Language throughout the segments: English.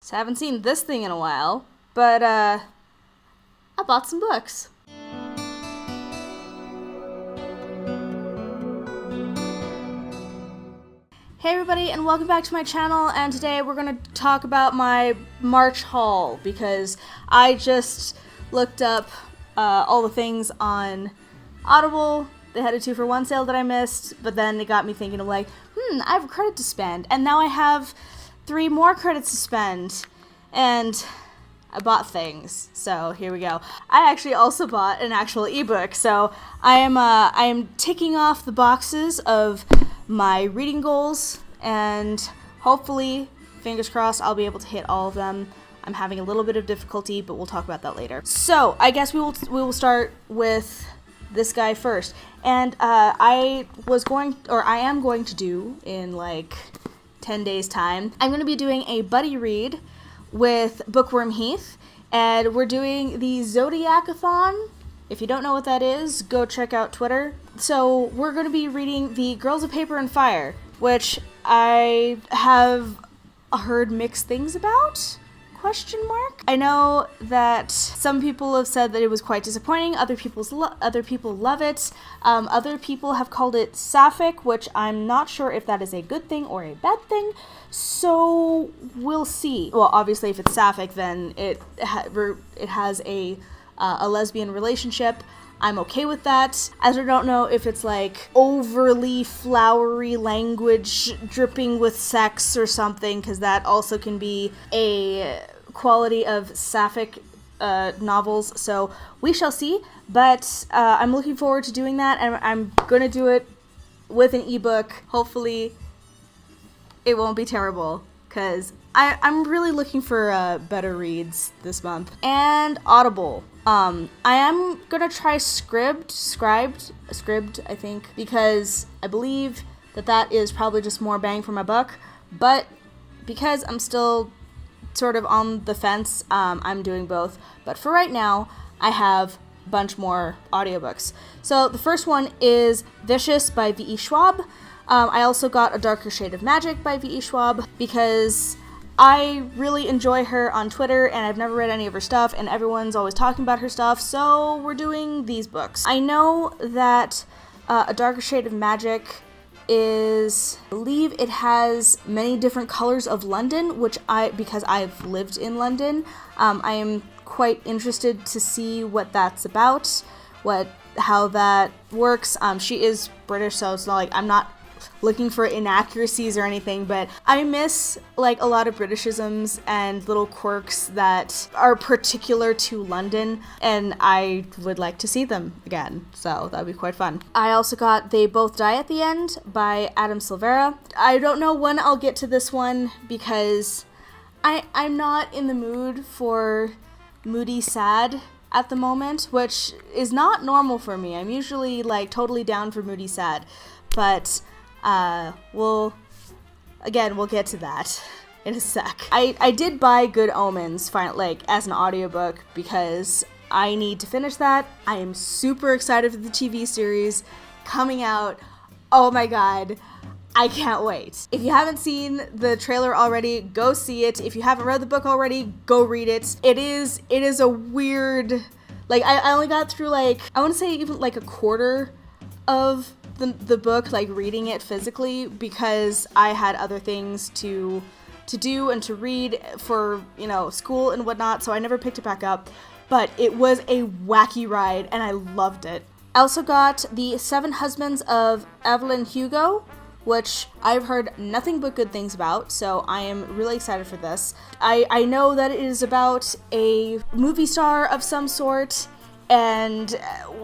So I haven't seen this thing in a while, but I bought some books. Hey everybody, and welcome back to my channel, and today we're going to talk about my March haul, because I just looked up all the things on Audible. They had a 2-for-1 sale that I missed, but then it got me thinking of like, I have a credit to spend, and now I have 3 more credits to spend, and I bought things, so here we go. I actually also bought an actual ebook, so I am ticking off the boxes of my reading goals, and hopefully, fingers crossed, I'll be able to hit all of them. I'm having a little bit of difficulty, but we'll talk about that later. So, I guess we will start with this guy first, and I am going to do in like 10 days time, I'm going to be doing a buddy read with Bookworm Heath, and we're doing the Zodiacathon. If you don't know what that is, go check out Twitter. So we're going to be reading the Girls of Paper and Fire, which I have heard mixed things about? ? I know that some people have said that it was quite disappointing. Other people love it. Other people have called it sapphic, which I'm not sure if that is a good thing or a bad thing. So we'll see. Well, obviously, if it's sapphic, then it has a lesbian relationship. I'm okay with that, as I don't know if it's like overly flowery language dripping with sex or something, because that also can be a quality of sapphic novels, so we shall see, but I'm looking forward to doing that, and I'm gonna do it with an ebook. Hopefully it won't be terrible, because I'm really looking for better reads this month. And Audible. I am gonna try Scribd, I think, because I believe that is probably just more bang for my buck, but because I'm still sort of on the fence, I'm doing both. But for right now, I have a bunch more audiobooks. So the first one is Vicious by V.E. Schwab. I also got A Darker Shade of Magic by V.E. Schwab, because I really enjoy her on Twitter, and I've never read any of her stuff, and everyone's always talking about her stuff, so we're doing these books. I know that A Darker Shade of Magic I believe it has many different colors of London, because I've lived in London, I am quite interested to see what that's about, how that works. She is British, so it's not like I'm not looking for inaccuracies or anything, but I miss like a lot of Britishisms and little quirks that are particular to London, and I would like to see them again, so that would be quite fun. I also got They Both Die at the End by Adam Silvera. I don't know when I'll get to this one, because I'm not in the mood for moody sad at the moment, which is not normal for me. I'm usually like totally down for moody sad, but we'll get to that in a sec. I did buy Good Omens as an audiobook, because I need to finish that. I am super excited for the TV series coming out. Oh my god, I can't wait. If you haven't seen the trailer already, go see it. If you haven't read the book already, go read it. It is a weird, I only got through I want to say even a quarter of the book, reading it physically, because I had other things to do and to read for, school and whatnot, so I never picked it back up, but it was a wacky ride, and I loved it. I also got The 7 Husbands of Evelyn Hugo, which I've heard nothing but good things about, so I am really excited for this. I know that it is about a movie star of some sort, and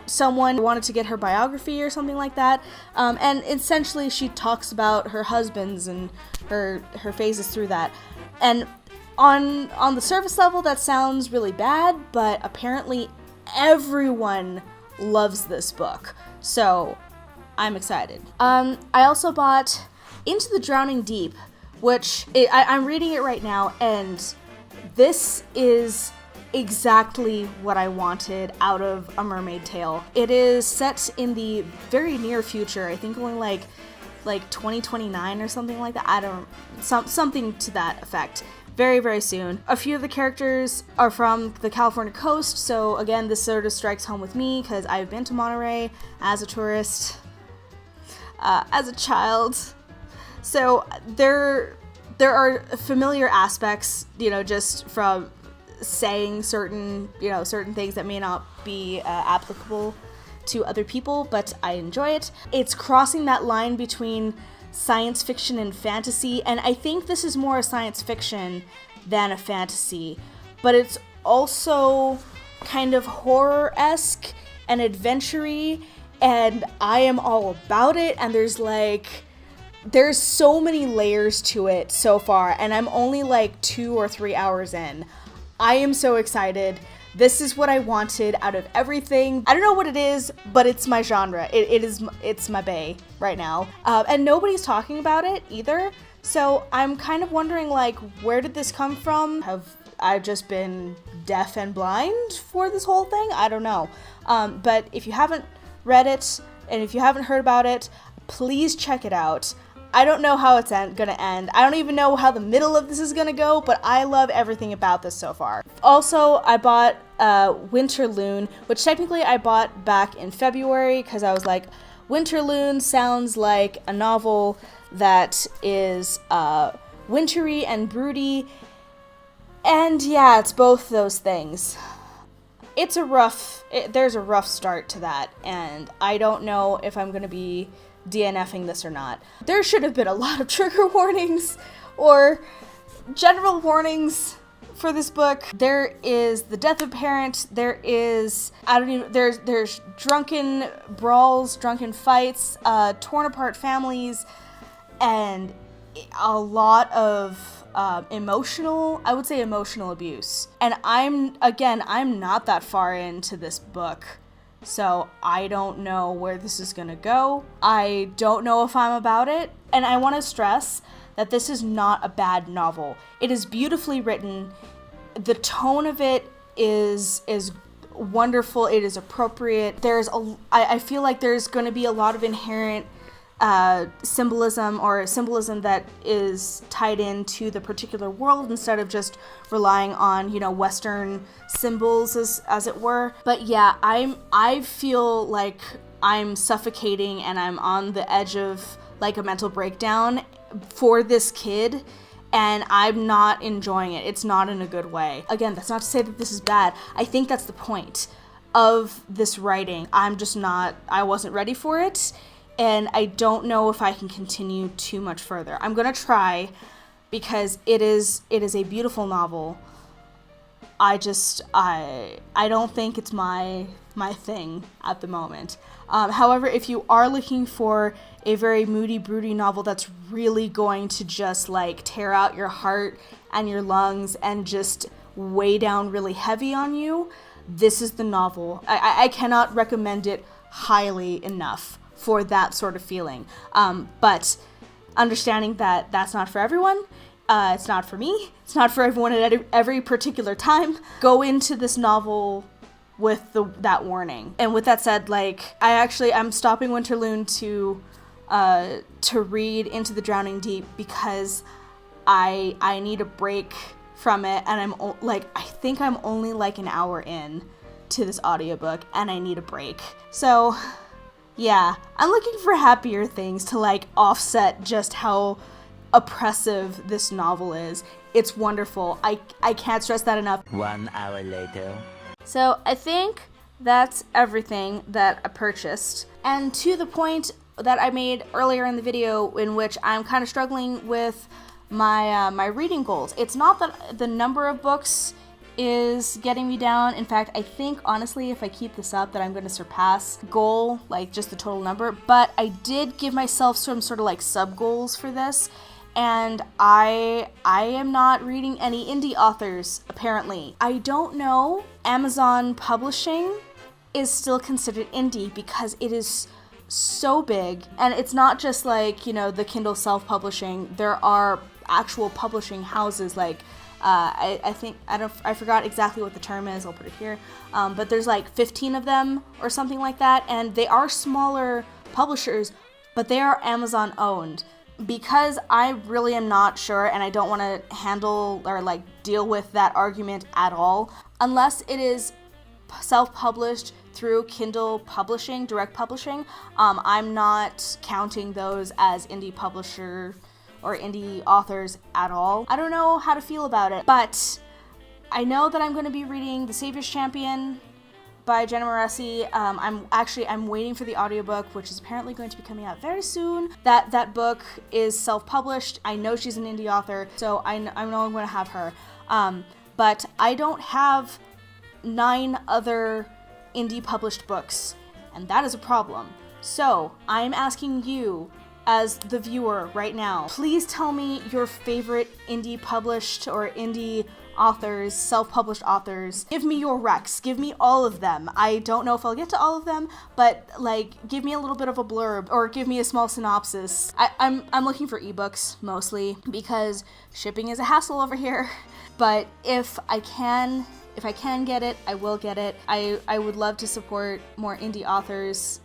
someone wanted to get her biography or something like that, and essentially she talks about her husbands and her phases through that, and on the surface level that sounds really bad, but apparently everyone loves this book, so I'm excited. I also bought Into the Drowning Deep, which I'm reading it right now, and this is exactly what I wanted out of a mermaid tale. It is set in the very near future, I think only like 2029 or something like that. Something to that effect. very, very soon. A few of the characters are from the California coast, so again, this sort of strikes home with me because I've been to Monterey as a tourist, as a child. So there are familiar aspects, just from saying certain things that may not be applicable to other people, but I enjoy it. It's crossing that line between science fiction and fantasy, and I think this is more a science fiction than a fantasy, but it's also kind of horror-esque and adventure-y, and I am all about it, and there's so many layers to it so far, and I'm only like 2 or 3 hours in. I am so excited. This is what I wanted out of everything. I don't know what it is, but it's my genre. It's my bae right now. And nobody's talking about it either. So I'm kind of wondering, like, where did this come from? Have I just been deaf and blind for this whole thing? I don't know. But if you haven't read it, and if you haven't heard about it, please check it out. I don't know how it's gonna end. I don't even know how the middle of this is gonna go, but I love everything about this so far. Also, I bought Winterloon, which technically I bought back in February because I was like, Winterloon sounds like a novel that is wintry and broody, and yeah, it's both those things. There's a rough start to that, and I don't know if I'm gonna be DNFing this or not. There should have been a lot of trigger warnings or general warnings for this book. There is the death of a parent. There's drunken brawls, drunken fights, torn apart families, and a lot of emotional abuse. And I'm not that far into this book, so I don't know where this is gonna go. I don't know if I'm about it, and I want to stress that this is not a bad novel. It is beautifully written. The tone of it is wonderful. It is appropriate. I feel like there's going to be a lot of inherent symbolism that is tied into the particular world instead of just relying on, Western symbols as it were. But yeah, I feel like I'm suffocating and I'm on the edge of like a mental breakdown for this kid, and I'm not enjoying it. It's not in a good way. Again, that's not to say that this is bad. I think that's the point of this writing. I wasn't ready for it, and I don't know if I can continue too much further. I'm gonna try, because it is a beautiful novel. I don't think it's my thing at the moment. However, if you are looking for a very moody, broody novel that's really going to just like tear out your heart and your lungs and just weigh down really heavy on you, this is the novel. I cannot recommend it highly enough for that sort of feeling. But understanding that that's not for everyone, it's not for me, it's not for everyone at every particular time. Go into this novel with that warning. And with that said, like, I'm stopping Winterloon to read Into the Drowning Deep because I need a break from it, and I think I'm only like an hour in to this audiobook and I need a break. So yeah, I'm looking for happier things to like offset just how oppressive this novel is. It's wonderful. I can't stress that enough. 1 hour later. So I think that's everything that I purchased. And to the point that I made earlier in the video, in which I'm kind of struggling with my reading goals. It's not that the number of books is getting me down. In fact, I think honestly, if I keep this up, that I'm going to surpass goal, like just the total number. But I did give myself some sort of like sub goals for this. And I am not reading any indie authors, apparently. I don't know. Amazon Publishing is still considered indie because it is so big. And it's not just like, the Kindle self-publishing. There are actual publishing houses like, I forgot exactly what the term is. I'll put it here. But there's like 15 of them or something like that. And they are smaller publishers, but they are Amazon owned. because I really am not sure, and I don't want to handle or like deal with that argument at all, unless it is self-published through Kindle publishing, direct publishing, I'm not counting those as indie publisher or indie authors at all. I don't know how to feel about it, but I know that I'm going to be reading The Savior's Champion by Jenna Moreci. I'm waiting for the audiobook, which is apparently going to be coming out very soon. That book is self-published. I know she's an indie author, so I know I'm going to have her. But I don't have 9 other indie published books, and that is a problem. So I'm asking you, as the viewer right now, please tell me your favorite indie published or indie authors, self-published authors. Give me your recs. Give me all of them. I don't know if I'll get to all of them, but like, give me a little bit of a blurb or give me a small synopsis. I'm looking for ebooks mostly because shipping is a hassle over here. But if I can get it, I will get it. I would love to support more indie authors,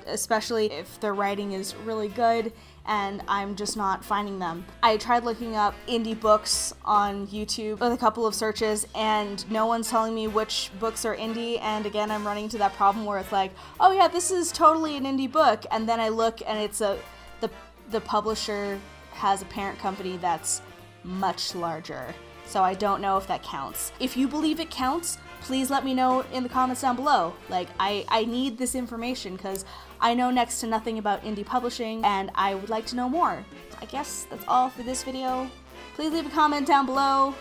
especially if their writing is really good and I'm just not finding them. I tried looking up indie books on YouTube with a couple of searches and no one's telling me which books are indie, and again I'm running into that problem where it's like, oh yeah, this is totally an indie book, and then I look and it's the publisher has a parent company that's much larger. So I don't know if that counts. If you believe it counts, please let me know in the comments down below. Like, I need this information because I know next to nothing about indie publishing and I would like to know more. I guess that's all for this video. Please leave a comment down below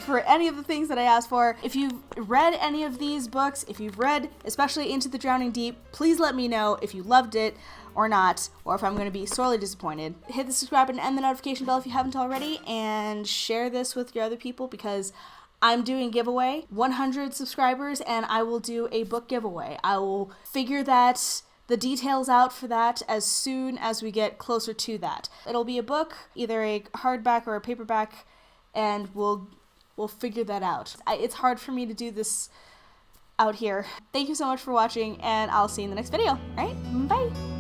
for any of the things that I asked for. If you've read any of these books, if you've read especially Into the Drowning Deep, please let me know if you loved it or not, or if I'm going to be sorely disappointed. Hit the subscribe button and the notification bell if you haven't already, and share this with your other people because I'm doing a giveaway, 100 subscribers, and I will do a book giveaway. I will figure the details out for that as soon as we get closer to that. It'll be a book, either a hardback or a paperback, and we'll figure that out. It's hard for me to do this out here. Thank you so much for watching, and I'll see you in the next video. All right, bye!